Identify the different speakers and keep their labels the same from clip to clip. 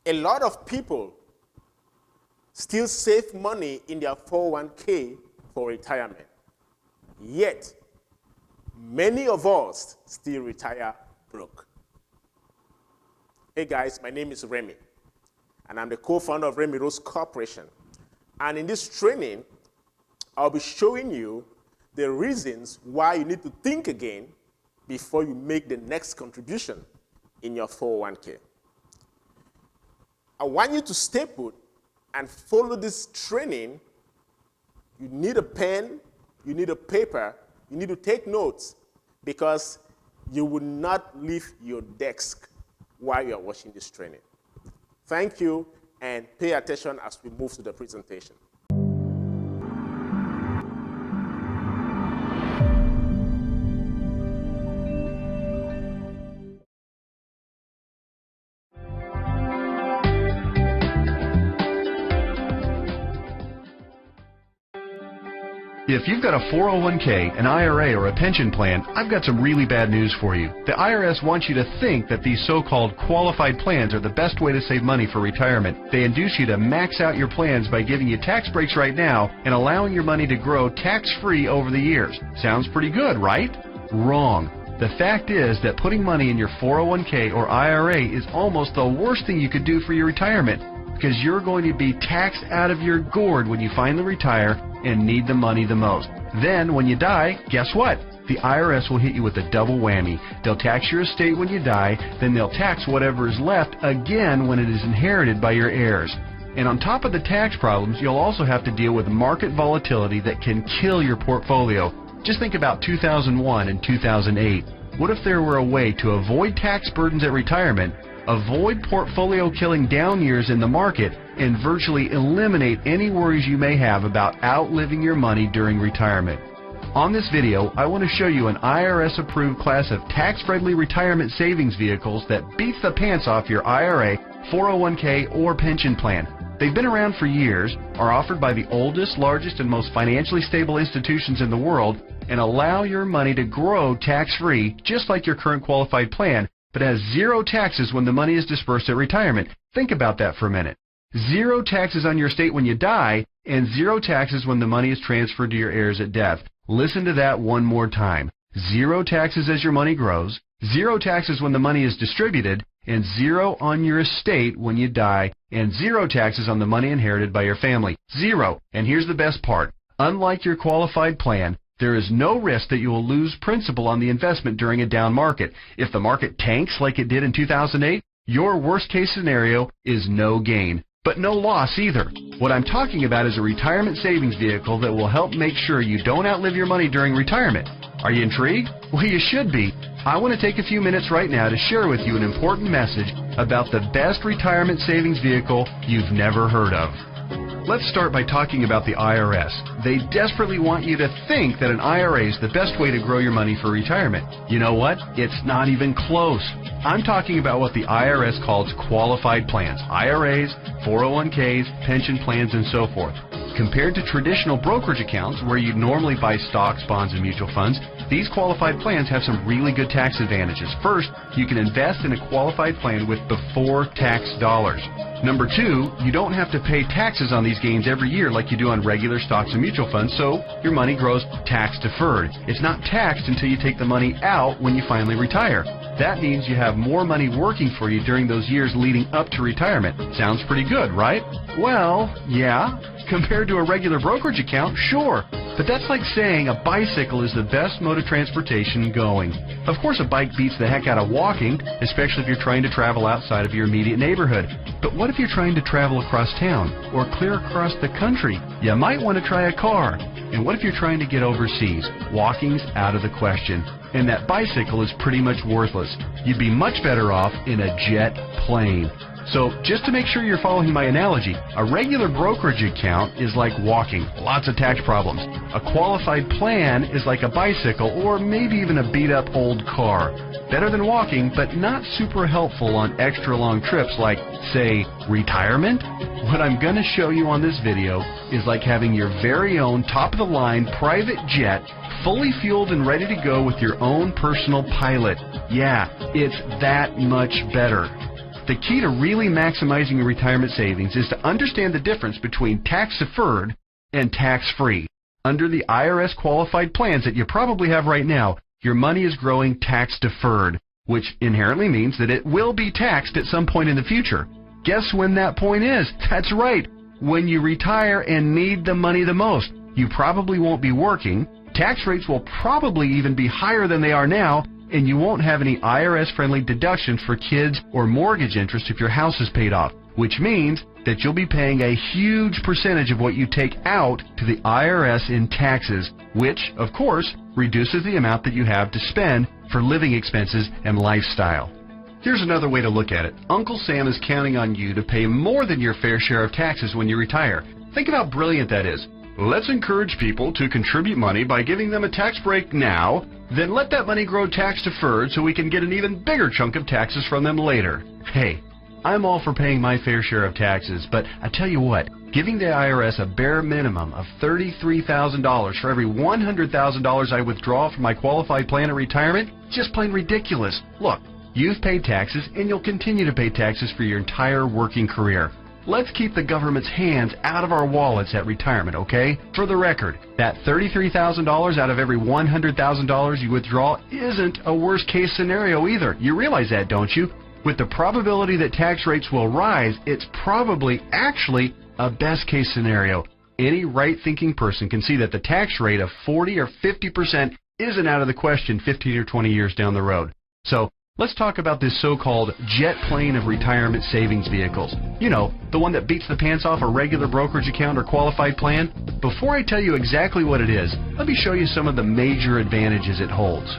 Speaker 1: A lot of people still save money in their 401k for retirement. Yet, many of us still retire broke. Hey guys, my name is Remy, and I'm the co-founder of RemiRose Corporation. And in this training, I'll be showing you the reasons why you need to think again before you make the next contribution in your 401k. I want you to stay put and follow this training. You need a pen, you need a paper, you need to take notes, because you will not leave your desk while you are watching this training. Thank you, and pay attention as we move to the presentation.
Speaker 2: If you've got a 401k, an IRA, or a pension plan, I've got some really bad news for you. The IRS wants you to think that these so-called qualified plans are the best way to save money for retirement. They induce you to max out your plans by giving you tax breaks right now and allowing your money to grow tax-free over the years. Sounds pretty good, right? Wrong. The fact is that putting money in your 401k or IRA is almost the worst thing you could do for your retirement, because you're going to be taxed out of your gourd when you finally retire and need the money the most. Then, when you die, guess what? The IRS will hit you with a double whammy. They'll tax your estate when you die, then they'll tax whatever is left again when it is inherited by your heirs. And on top of the tax problems, you'll also have to deal with market volatility that can kill your portfolio. Just think about 2001 and 2008. What if there were a way to avoid tax burdens at retirement, avoid portfolio-killing down years in the market, and virtually eliminate any worries you may have about outliving your money during retirement? On this video, I want to show you an IRS-approved class of tax-friendly retirement savings vehicles that beats the pants off your IRA, 401k, or pension plan. They've been around for years, are offered by the oldest, largest, and most financially stable institutions in the world, and allow your money to grow tax-free, just like your current qualified plan, but has zero taxes when the money is dispersed at retirement. Think about that for a minute. Zero taxes on your estate when you die, and zero taxes when the money is transferred to your heirs at death. Listen to that one more time. Zero taxes as your money grows, zero taxes when the money is distributed, and zero on your estate when you die, and zero taxes on the money inherited by your family. Zero. And here's the best part. Unlike your qualified plan, there is no risk that you will lose principal on the investment during a down market. If the market tanks like it did in 2008, your worst case scenario is no gain, but no loss either. What I'm talking about is a retirement savings vehicle that will help make sure you don't outlive your money during retirement. Are you intrigued? Well, you should be. I want to take a few minutes right now to share with you an important message about the best retirement savings vehicle you've never heard of. Let's start by talking about the IRS. They desperately want you to think that an IRA is the best way to grow your money for retirement. You know what? It's not even close. I'm talking about what the IRS calls qualified plans, IRAs, 401ks, pension plans, and so forth. Compared to traditional brokerage accounts where you'd normally buy stocks, bonds, and mutual funds, these qualified plans have some really good tax advantages. First, you can invest in a qualified plan with before tax dollars. Number two, you don't have to pay taxes on these gains every year like you do on regular stocks and mutual funds, so your money grows tax deferred. It's not taxed until you take the money out when you finally retire. That means you have more money working for you during those years leading up to retirement. Sounds pretty good, right? Well, yeah. Compared to a regular brokerage account, sure. But that's like saying a bicycle is the best mode of transportation going. Of course, a bike beats the heck out of walking, especially if you're trying to travel outside of your immediate neighborhood. But what if you're trying to travel across town or clear across the country? You might want to try a car. And what if you're trying to get overseas? Walking's out of the question. And that bicycle is pretty much worthless. You'd be much better off in a jet plane. So just to make sure you're following my analogy, a regular brokerage account is like walking, lots of tax problems. A qualified plan is like a bicycle or maybe even a beat-up old car. Better than walking, but not super helpful on extra long trips like, say, retirement. What I'm going to show you on this video is like having your very own top-of-the-line private jet, fully fueled and ready to go with your own personal pilot. Yeah, it's that much better. The key to really maximizing your retirement savings is to understand the difference between tax-deferred and tax-free. Under the IRS qualified plans that you probably have right now, your money is growing tax-deferred, which inherently means that it will be taxed at some point in the future. Guess when that point is? That's right, when you retire and need the money the most. You probably won't be working, tax rates will probably even be higher than they are now, and you won't have any IRS-friendly deductions for kids or mortgage interest if your house is paid off, which means that you'll be paying a huge percentage of what you take out to the IRS in taxes, which, of course, reduces the amount that you have to spend for living expenses and lifestyle. Here's another way to look at it. Uncle Sam is counting on you to pay more than your fair share of taxes when you retire. Think of how brilliant that is. Let's encourage people to contribute money by giving them a tax break now, then let that money grow tax-deferred so we can get an even bigger chunk of taxes from them later. Hey, I'm all for paying my fair share of taxes, but I tell you what, giving the IRS a bare minimum of $33,000 for every $100,000 I withdraw from my qualified plan of retirement is just plain ridiculous. Look, you've paid taxes and you'll continue to pay taxes for your entire working career. Let's keep the government's hands out of our wallets at retirement, okay? For the record, that $33,000 out of every $100,000 you withdraw isn't a worst-case scenario either. You realize that, don't you? With the probability that tax rates will rise, it's probably actually a best-case scenario. Any right-thinking person can see that the tax rate of 40 or 50% isn't out of the question 15 or 20 years down the road. So, let's talk about this so-called jet plane of retirement savings vehicles. You know, the one that beats the pants off a regular brokerage account or qualified plan. Before I tell you exactly what it is, let me show you some of the major advantages it holds.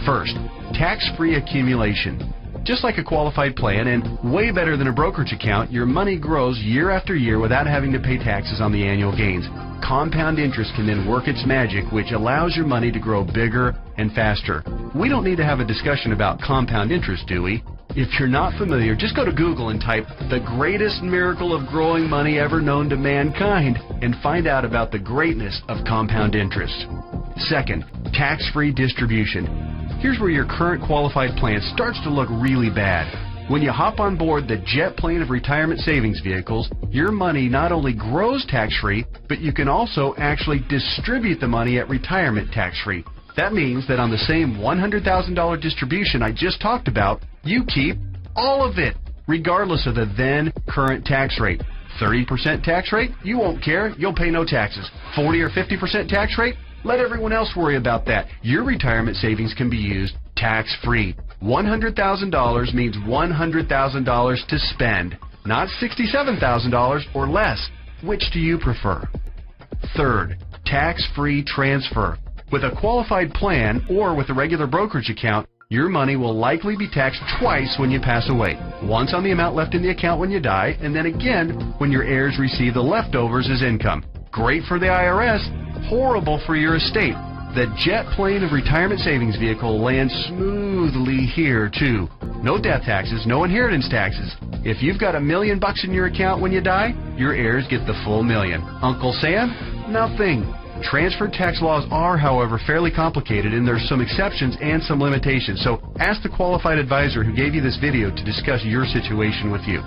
Speaker 2: First, tax-free accumulation. Just like a qualified plan and way better than a brokerage account, your money grows year after year without having to pay taxes on the annual gains. Compound interest can then work its magic, which allows your money to grow bigger and faster. We don't need to have a discussion about compound interest, do we? If you're not familiar, just go to Google and type "the greatest miracle of growing money ever known to mankind" and find out about the greatness of compound interest. Second, tax-free distribution. Here's where your current qualified plan starts to look really bad. When you hop on board the jet plane of retirement savings vehicles, your money not only grows tax-free, but you can also actually distribute the money at retirement tax-free. That means that on the same $100,000 distribution I just talked about, you keep all of it, regardless of the then current tax rate. 30% tax rate? You won't care. You'll pay no taxes. 40 or 50% tax rate? Let everyone else worry about that. Your retirement savings can be used tax-free. $100,000 means $100,000 to spend, not $67,000 or less. Which do you prefer? Third, tax-free transfer. With a qualified plan or with a regular brokerage account, your money will likely be taxed twice when you pass away. Once on the amount left in the account when you die, and then again when your heirs receive the leftovers as income. Great for the IRS, horrible for your estate. The jet plane of retirement savings vehicle lands smoothly here, too. No death taxes, no inheritance taxes. If you've got $1 million in your account when you die, your heirs get the full $1 million. Uncle Sam? Nothing. Transfer tax laws are, however, fairly complicated, and there's some exceptions and some limitations. So ask the qualified advisor who gave you this video to discuss your situation with you.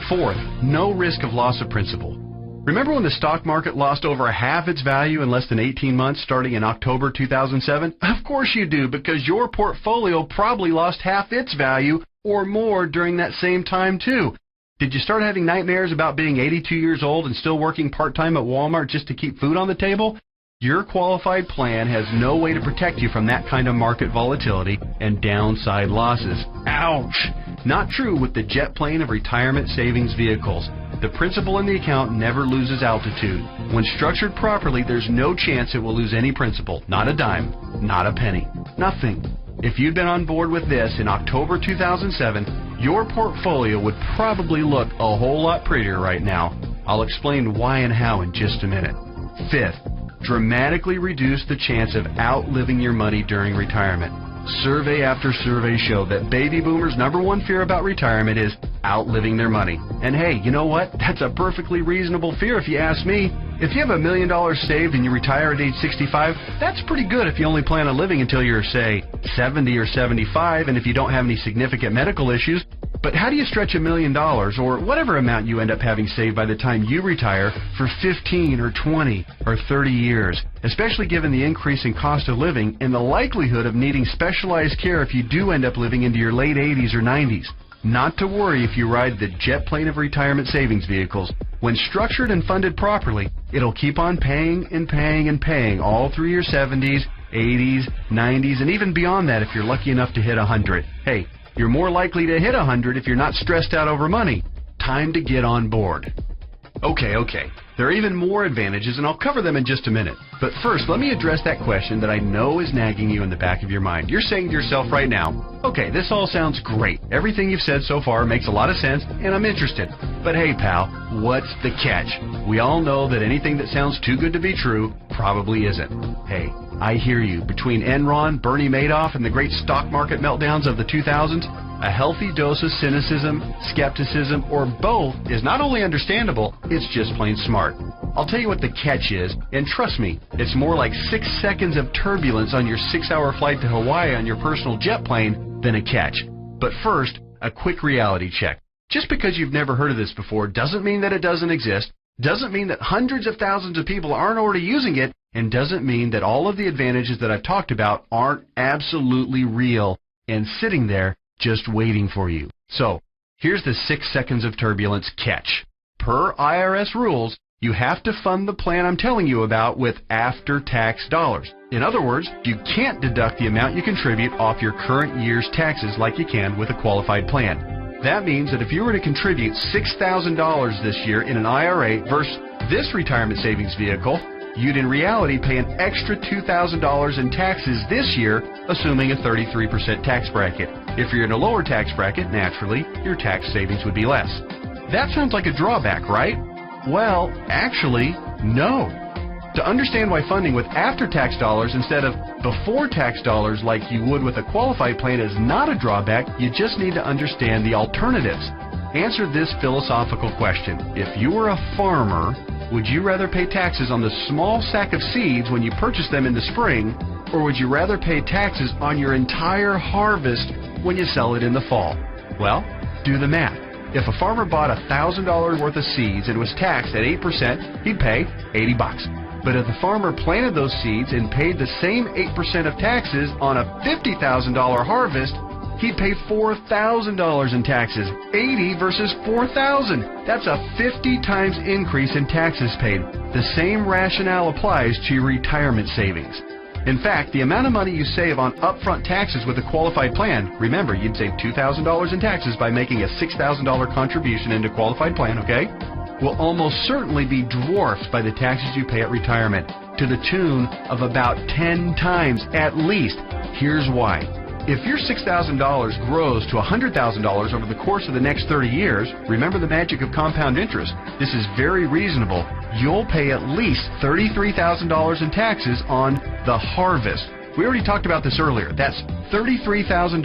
Speaker 2: Fourth, no risk of loss of principal. Remember when the stock market lost over half its value in less than 18 months starting in October 2007? Of course you do, because your portfolio probably lost half its value or more during that same time too. Did you start having nightmares about being 82 years old and still working part-time at Walmart just to keep food on the table? Your qualified plan has no way to protect you from that kind of market volatility and downside losses. Ouch! Not true with the jet plane of retirement savings vehicles. The principal in the account never loses altitude. When structured properly, there's no chance it will lose any principal. Not a dime. Not a penny. Nothing. If you'd been on board with this in October 2007, your portfolio would probably look a whole lot prettier right now. I'll explain why and how in just a minute. Fifth, dramatically reduce the chance of outliving your money during retirement. Survey after survey show that baby boomers' #1 fear about retirement is outliving their money. And hey, you know what? That's a perfectly reasonable fear if you ask me. If you have $1 million saved and you retire at age 65, that's pretty good if you only plan on living until you're, say, 70 or 75, and if you don't have any significant medical issues. But how do you stretch $1 million or whatever amount you end up having saved by the time you retire for 15 or 20 or 30 years, especially given the increase in cost of living and the likelihood of needing specialized care if you do end up living into your late 80s or 90s? Not to worry if you ride the jet plane of retirement savings vehicles. When structured and funded properly, it'll keep on paying and paying and paying all through your 70s, 80s, 90s, and even beyond that if you're lucky enough to hit 100. Hey, you're more likely to hit 100 if you're not stressed out over money. Time to get on board. Okay. There are even more advantages, and I'll cover them in just a minute. But first, let me address that question that I know is nagging you in the back of your mind. You're saying to yourself right now, okay, this all sounds great. Everything you've said so far makes a lot of sense, and I'm interested. But hey, pal, what's the catch? We all know that anything that sounds too good to be true probably isn't. Hey, I hear you. Between Enron, Bernie Madoff, and the great stock market meltdowns of the 2000s, a healthy dose of cynicism, skepticism, or both is not only understandable, it's just plain smart. I'll tell you what the catch is, and trust me, it's more like 6 seconds of turbulence on your 6-hour flight to Hawaii on your personal jet plane than a catch. But first, a quick reality check. Just because you've never heard of this before doesn't mean that it doesn't exist, doesn't mean that hundreds of thousands of people aren't already using it, and doesn't mean that all of the advantages that I've talked about aren't absolutely real and sitting there just waiting for you. So, here's the 6 seconds of turbulence catch. Per IRS rules, you have to fund the plan I'm telling you about with after-tax dollars. In other words, you can't deduct the amount you contribute off your current year's taxes like you can with a qualified plan. That means that if you were to contribute $6,000 this year in an IRA versus this retirement savings vehicle, you'd in reality pay an extra $2,000 in taxes this year, assuming a 33% tax bracket. If you're in a lower tax bracket, naturally, your tax savings would be less. That sounds like a drawback, right? Well, actually, no. To understand why funding with after-tax dollars instead of before-tax dollars like you would with a qualified plan is not a drawback, you just need to understand the alternatives. Answer this philosophical question. If you were a farmer, would you rather pay taxes on the small sack of seeds when you purchase them in the spring, or would you rather pay taxes on your entire harvest when you sell it in the fall? Well, do the math. If a farmer bought $1,000 worth of seeds and was taxed at 8%, he'd pay $80. But if the farmer planted those seeds and paid the same 8% of taxes on a $50,000 harvest, he'd pay $4,000 in taxes. 80 versus 4,000. That's a 50 times increase in taxes paid. The same rationale applies to your retirement savings. In fact, the amount of money you save on upfront taxes with a qualified plan, remember, you'd save $2,000 in taxes by making a $6,000 contribution into a qualified plan, okay? Will almost certainly be dwarfed by the taxes you pay at retirement, to the tune of about 10 times at least. Here's why. If your $6,000 grows to $100,000 over the course of the next 30 years, remember the magic of compound interest. This is very reasonable. You'll pay at least $33,000 in taxes on the harvest. We already talked about this earlier. That's $33,000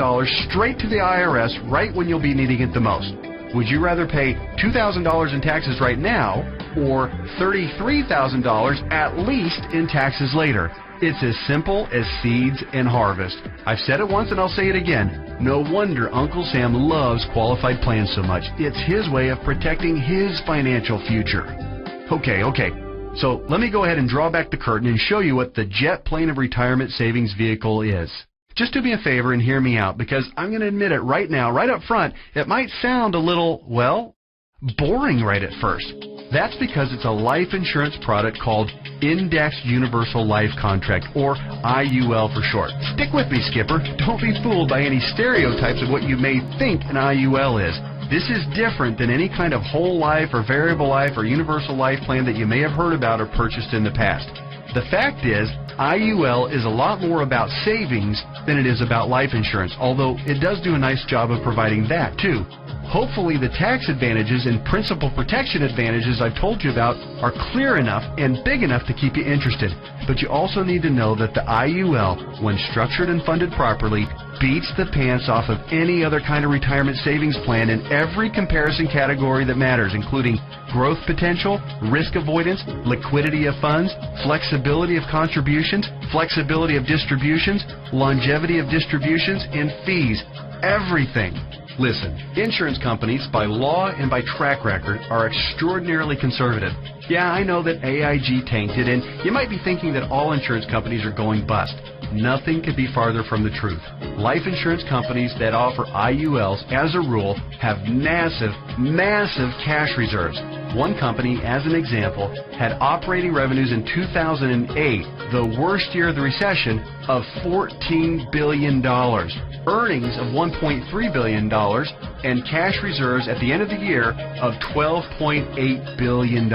Speaker 2: straight to the IRS right when you'll be needing it the most. Would you rather pay $2,000 in taxes right now or $33,000 at least in taxes later? It's as simple as seeds and harvest. I've said it once and I'll say it again. No wonder Uncle Sam loves qualified plans so much. It's his way of protecting his financial future. Okay. So let me go ahead and draw back the curtain and show you what the jet plane of retirement savings vehicle is. Just do me a favor and hear me out, because I'm going to admit it right now, right up front, it might sound a little, well, boring right at first. That's because it's a life insurance product called Indexed Universal Life Contract, or IUL for short. Stick with me, Skipper. Don't be fooled by any stereotypes of what you may think an IUL is. This is different than any kind of whole life or variable life or universal life plan that you may have heard about or purchased in the past. The fact is, IUL is a lot more about savings than it is about life insurance, although it does do a nice job of providing that too. Hopefully the tax advantages and principal protection advantages I've told you about are clear enough and big enough to keep you interested. But you also need to know that the IUL, when structured and funded properly, beats the pants off of any other kind of retirement savings plan in every comparison category that matters, including growth potential, risk avoidance, liquidity of funds, flexibility of contributions, flexibility of distributions, longevity of distributions, and fees. Everything. Listen, insurance companies, by law and by track record, are extraordinarily conservative. Yeah, I know that AIG tanked it, and you might be thinking that all insurance companies are going bust. Nothing could be farther from the truth. Life insurance companies that offer IULs, as a rule, have massive, massive cash reserves. One company, as an example, had operating revenues in 2008, the worst year of the recession, of $14 billion, earnings of $1.3 billion, and cash reserves at the end of the year of $12.8 billion.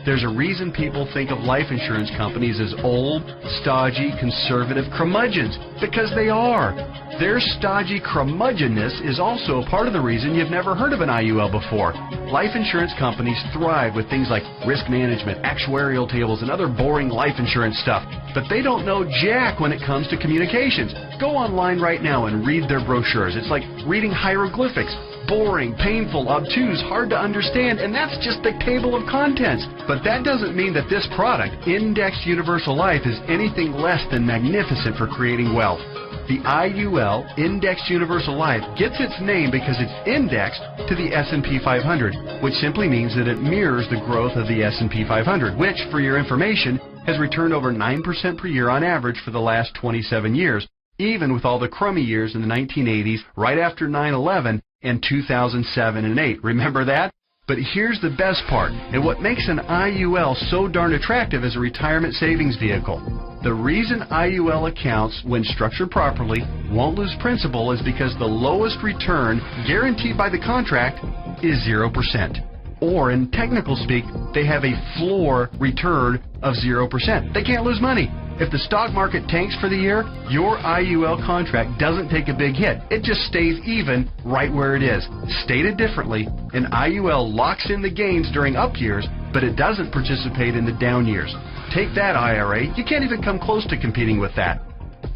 Speaker 2: There's a reason people think of life insurance companies as old, stodgy, conservative curmudgeons, because they are. Their stodgy curmudgeonness is also part of the reason you've never heard of an IUL before. Life insurance companies thrive with things like risk management, actuarial tables, and other boring life insurance stuff, but they don't know jack when it comes to communications. Go online right now and read their brochures. It's like reading hieroglyphics. Boring, painful, obtuse, hard to understand, and that's just the table of contents. But that doesn't mean that this product, Indexed Universal Life, is anything less than magnificent for creating wealth. The IUL, Indexed Universal Life, gets its name because it's indexed to the S&P 500, which simply means that it mirrors the growth of the S&P 500, which, for your information, has returned over 9% per year on average for the last 27 years, even with all the crummy years in the 1980s, right after 9/11, and 2007 and 8. Remember that? But here's the best part, and what makes an IUL so darn attractive as a retirement savings vehicle. The reason IUL accounts, when structured properly, won't lose principal is because the lowest return guaranteed by the contract is 0%. Or, in technical speak, they have a floor return of 0%. They can't lose money. If the stock market tanks for the year, your IUL contract doesn't take a big hit. It just stays even right where it is. Stated differently, an IUL locks in the gains during up years, but it doesn't participate in the down years. Take that, IRA. You can't even come close to competing with that.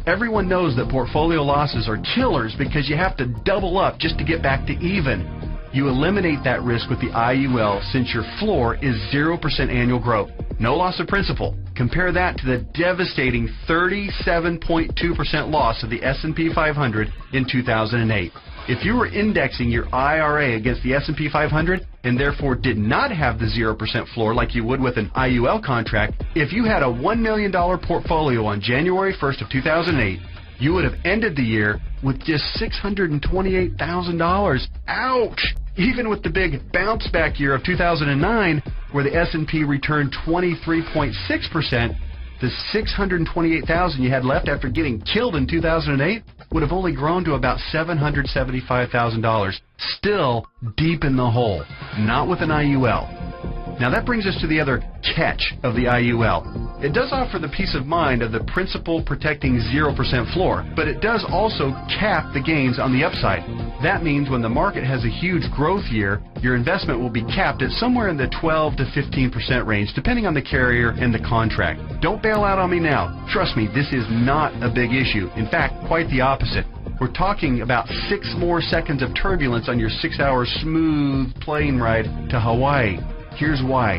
Speaker 2: Everyone knows that portfolio losses are killers because you have to double up just to get back to even. You eliminate that risk with the IUL since your floor is 0% annual growth. No loss of principal. Compare that to the devastating 37.2% loss of the S&P 500 in 2008. If you were indexing your IRA against the S&P 500 and therefore did not have the 0% floor like you would with an IUL contract, if you had a $1 million portfolio on January 1st of 2008, you would have ended the year with just $628,000. Ouch! Even with the big bounce back year of 2009, where the S&P returned 23.6%, the $628,000 you had left after getting killed in 2008 would have only grown to about $775,000. Still deep in the hole. Not with an IUL. Now that brings us to the other catch of the IUL. It does offer the peace of mind of the principal protecting 0% floor, but it does also cap the gains on the upside. That means when the market has a huge growth year, your investment will be capped at somewhere in the 12 to 15% range, depending on the carrier and the contract. Don't bail out on me now. Trust me, this is not a big issue. In fact, quite the opposite. We're talking about 6 more seconds of turbulence on your 6-hour smooth plane ride to Hawaii. Here's why.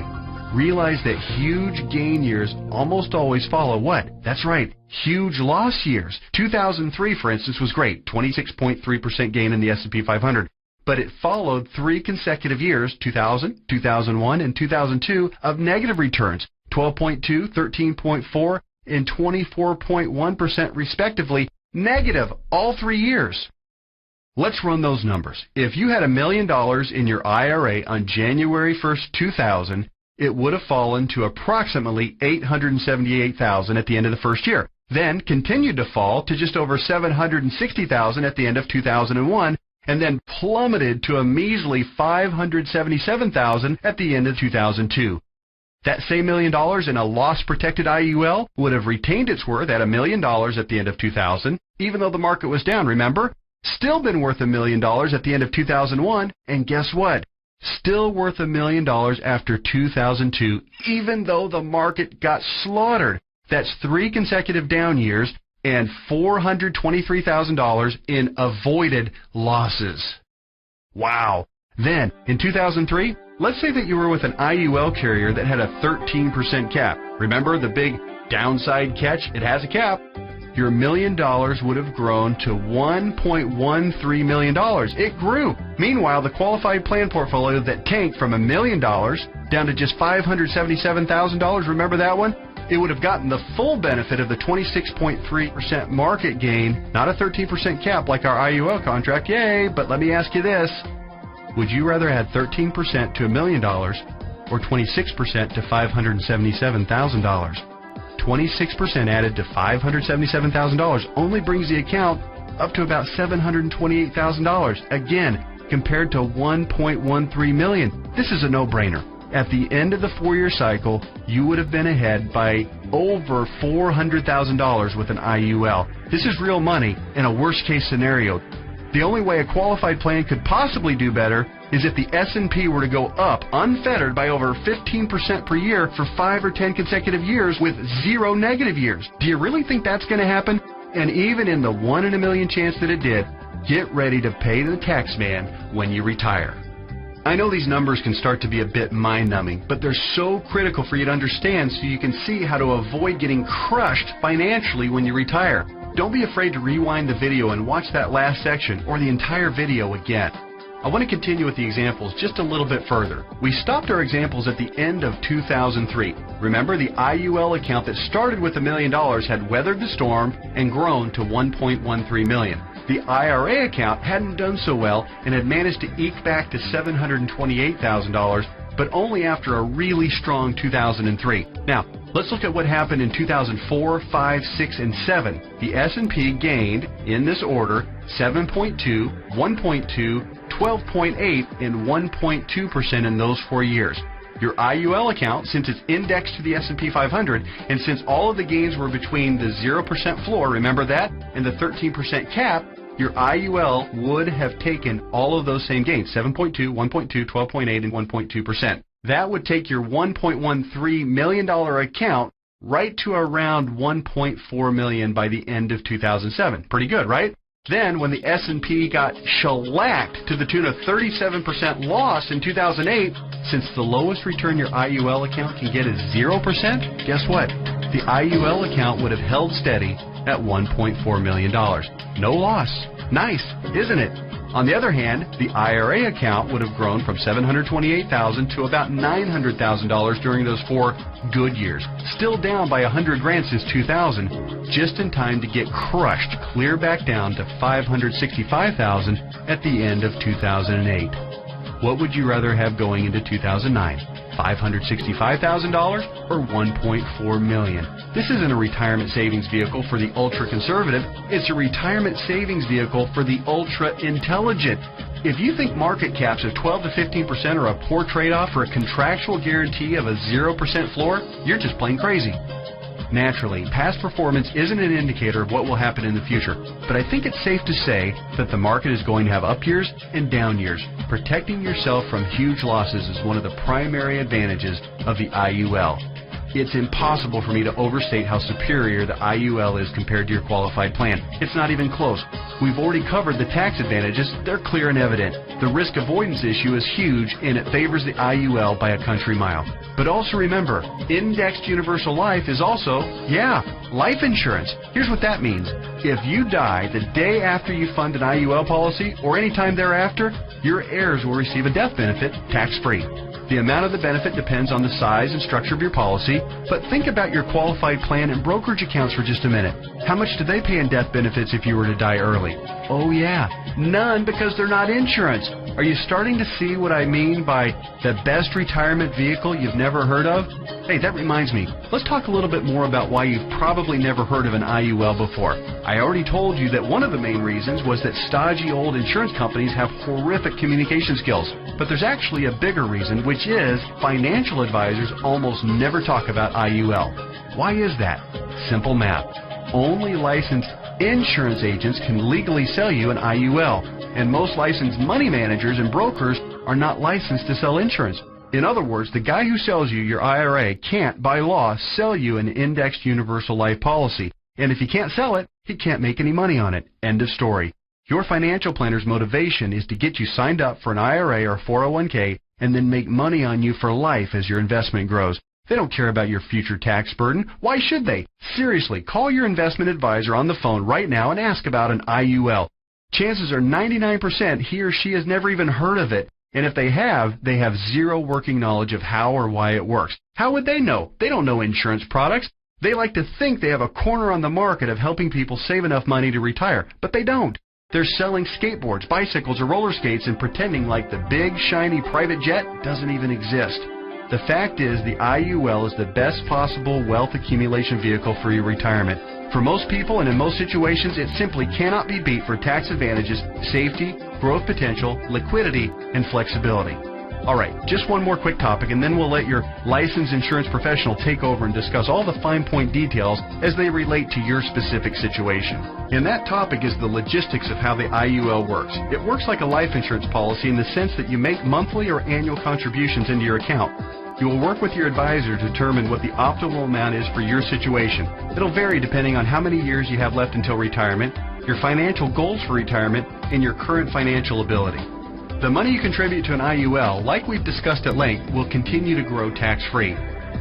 Speaker 2: Realize that huge gain years almost always follow what? That's right, huge loss years. 2003, for instance, was great, 26.3% gain in the S&P 500. But it followed 3 consecutive years, 2000, 2001, and 2002, of negative returns, 12.2, 13.4, and 24.1% respectively, negative all 3 years. Let's run those numbers. If you had $1 million in your IRA on January 1st, 2000, it would have fallen to approximately $878,000 at the end of the first year, then continued to fall to just over $760,000 at the end of 2001, and then plummeted to a measly $577,000 at the end of 2002. That same $1 million in a loss-protected IUL would have retained its worth at $1 million at the end of 2000, even though the market was down, remember? Still been worth $1 million at the end of 2001, and guess what? Still worth $1 million after 2002, even though the market got slaughtered. That's 3 consecutive down years and $423,000 in avoided losses. Wow. Then, in 2003, let's say that you were with an IUL carrier that had a 13% cap. Remember the big downside catch? It has a cap. your $1 million would have grown to $1.13 million. It grew. Meanwhile, the qualified plan portfolio that tanked from $1 million down to just $577,000, remember that one? It would have gotten the full benefit of the 26.3% market gain, not a 13% cap like our IUL contract. Yay! But let me ask you this. Would you rather add 13% to $1 million or 26% to $577,000? 26% added to $577,000 only brings the account up to about $728,000. Again, compared to $1.13 million. This is a no-brainer. At the end of the 4-year cycle, you would have been ahead by over $400,000 with an IUL. This is real money in a worst-case scenario. The only way a qualified plan could possibly do better is if the S&P were to go up unfettered by over 15% per year for 5 or 10 consecutive years with 0 negative years. Do you really think that's going to happen? And even in the 1 in a million chance that it did, get ready to pay the tax man when you retire. I know these numbers can start to be a bit mind-numbing, but they're so critical for you to understand so you can see how to avoid getting crushed financially when you retire. Don't be afraid to rewind the video and watch that last section or the entire video again. I want to continue with the examples just a little bit further. We stopped our examples at the end of 2003. Remember, the IUL account that started with $1 million had weathered the storm and grown to $1.13 million. The IRA account hadn't done so well and had managed to eke back to $728,000, but only after a really strong 2003. Now, let's look at what happened in 2004, 5, 6, and 7. The S&P gained, in this order, 7.2, 1.2, 12.8, and 1.2% in those 4 years. Your IUL account, since it's indexed to the S&P 500, and since all of the gains were between the 0% floor, remember that, and the 13% cap, your IUL would have taken all of those same gains, 7.2, 1.2, 12.8, and 1.2%. That would take your $1.13 million account right to around $1.4 million by the end of 2007. Pretty good, right? Then, when the S&P got shellacked to the tune of 37% loss in 2008, since the lowest return your IUL account can get is 0%, guess what? The IUL account would have held steady at $1.4 million. No loss. Nice, isn't it? On the other hand, the IRA account would have grown from $728,000 to about $900,000 during those 4 good years. Still down by $100,000 since 2000, just in time to get crushed clear back down to $565,000 at the end of 2008. What would you rather have going into 2009? $565,000 or $1.4 million? This isn't a retirement savings vehicle for the ultra-conservative. It's a retirement savings vehicle for the ultra-intelligent. If you think market caps of 12 to 15% are a poor trade-off for a contractual guarantee of a 0% floor, you're just plain crazy. Naturally, past performance isn't an indicator of what will happen in the future, but I think it's safe to say that the market is going to have up years and down years. Protecting yourself from huge losses is one of the primary advantages of the IUL. It's impossible for me to overstate how superior the IUL is compared to your qualified plan. It's not even close. We've already covered the tax advantages. They're clear and evident. The risk avoidance issue is huge, and it favors the IUL by a country mile. But also remember, indexed universal life is also, life insurance. Here's what that means. If you die the day after you fund an IUL policy, or any time thereafter, your heirs will receive a death benefit tax-free. The amount of the benefit depends on the size and structure of your policy, but think about your qualified plan and brokerage accounts for just a minute. How much do they pay in death benefits if you were to die early? Oh yeah, none, because they're not insurance. Are you starting to see what I mean by the best retirement vehicle you've never heard of? Hey, that reminds me. Let's talk a little bit more about why you've probably never heard of an IUL before. I already told you that one of the main reasons was that stodgy old insurance companies have horrific communication skills. But there's actually a bigger reason, which is financial advisors almost never talk about IUL. Why is that? Simple math. Only licensed insurance agents can legally sell you an IUL, and most licensed money managers and brokers are not licensed to sell insurance. In other words, the guy who sells you your IRA can't, by law, sell you an indexed universal life policy. And if he can't sell it, he can't make any money on it. End of story. Your financial planner's motivation is to get you signed up for an IRA or 401k and then make money on you for life as your investment grows. They don't care about your future tax burden. Why should they? Seriously, call your investment advisor on the phone right now and ask about an IUL. Chances are 99% he or she has never even heard of it. And if they have zero working knowledge of how or why it works. How would they know? They don't know insurance products. They like to think they have a corner on the market of helping people save enough money to retire, but they don't. They're selling skateboards, bicycles, or roller skates and pretending like the big, shiny private jet doesn't even exist. The fact is, the IUL is the best possible wealth accumulation vehicle for your retirement. For most people and in most situations, it simply cannot be beat for tax advantages, safety, growth potential, liquidity, and flexibility. All right, just one more quick topic, and then we'll let your licensed insurance professional take over and discuss all the fine point details as they relate to your specific situation. And that topic is the logistics of how the IUL works. It works like a life insurance policy in the sense that you make monthly or annual contributions into your account. You will work with your advisor to determine what the optimal amount is for your situation. It'll vary depending on how many years you have left until retirement, your financial goals for retirement, and your current financial ability. The money you contribute to an IUL, like we've discussed at length, will continue to grow tax-free.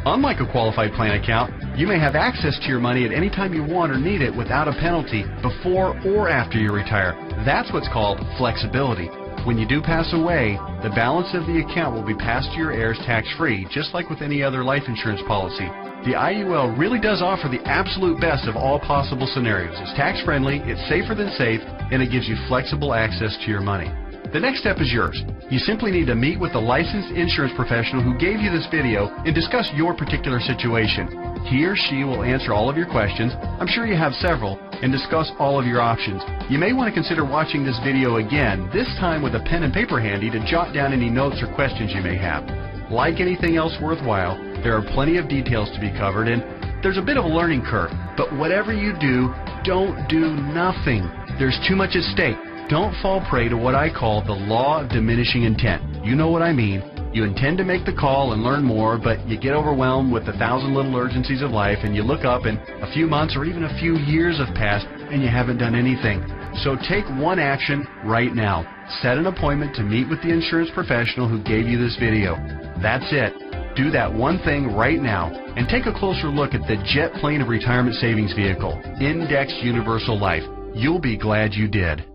Speaker 2: Unlike a qualified plan account, you may have access to your money at any time you want or need it without a penalty before or after you retire. That's what's called flexibility. When you do pass away, the balance of the account will be passed to your heirs tax-free, just like with any other life insurance policy. The IUL really does offer the absolute best of all possible scenarios. It's tax-friendly, it's safer than safe, and it gives you flexible access to your money. The next step is yours. You simply need to meet with the licensed insurance professional who gave you this video and discuss your particular situation. He or she will answer all of your questions, I'm sure you have several, and discuss all of your options. You may want to consider watching this video again, this time with a pen and paper handy to jot down any notes or questions you may have. Like anything else worthwhile, there are plenty of details to be covered, and there's a bit of a learning curve. But whatever you do, don't do nothing. There's too much at stake. Don't fall prey to what I call the law of diminishing intent. You know what I mean. You intend to make the call and learn more, but you get overwhelmed with 1,000 little urgencies of life, and you look up and a few months or even a few years have passed and you haven't done anything. So take one action right now. Set an appointment to meet with the insurance professional who gave you this video. That's it. Do that one thing right now and take a closer look at the jet plane of retirement savings vehicle, Indexed Universal Life. You'll be glad you did.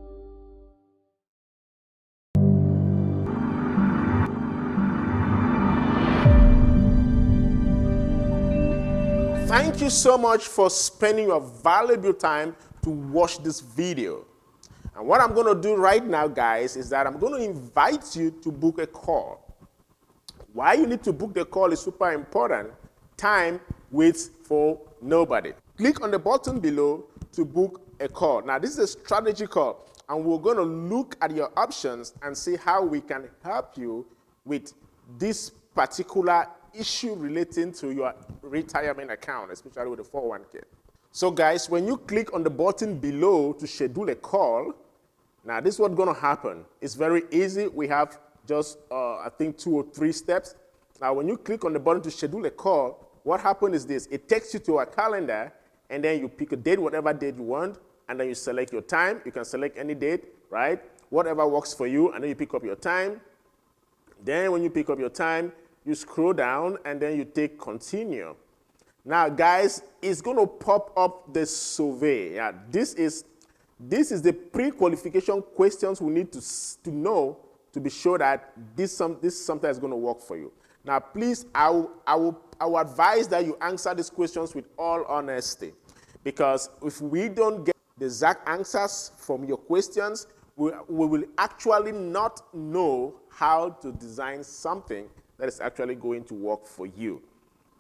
Speaker 1: Thank you so much for spending your valuable time to watch this video. And what I'm going to do right now, guys, is that I'm going to invite you to book a call. Why you need to book the call is super important. Time waits for nobody. Click on the button below to book a call. Now, this is a strategy call, and we're going to look at your options and see how we can help you with this particular issue relating to your retirement account, especially with the 401k. So guys, when you click on the button below to schedule a call, now this is what's going to happen. It's very easy. We have just, I think, 2 or 3 steps. Now, when you click on the button to schedule a call, what happens is this. It takes you to a calendar, and then you pick a date, whatever date you want, and then you select your time. You can select any date, right? Whatever works for you, and then you pick up your time. Then when you pick up your time, you scroll down, and then you take continue. Now, guys, it's going to pop up the survey. Yeah, this is the pre-qualification questions we need to know to be sure that this something is going to work for you. Now, please, I will advise that you answer these questions with all honesty, because if we don't get the exact answers from your questions, we will actually not know how to design something that is actually going to work for you,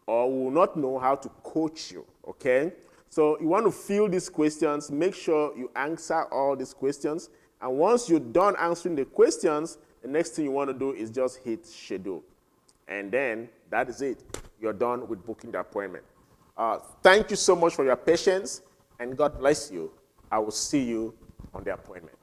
Speaker 1: or will not know how to coach you, okay? So you want to fill these questions, make sure you answer all these questions, and once you're done answering the questions, the next thing you want to do is just hit schedule. And then that is it. You're done with booking the appointment. Thank you so much for your patience, and God bless you. I will see you on the appointment.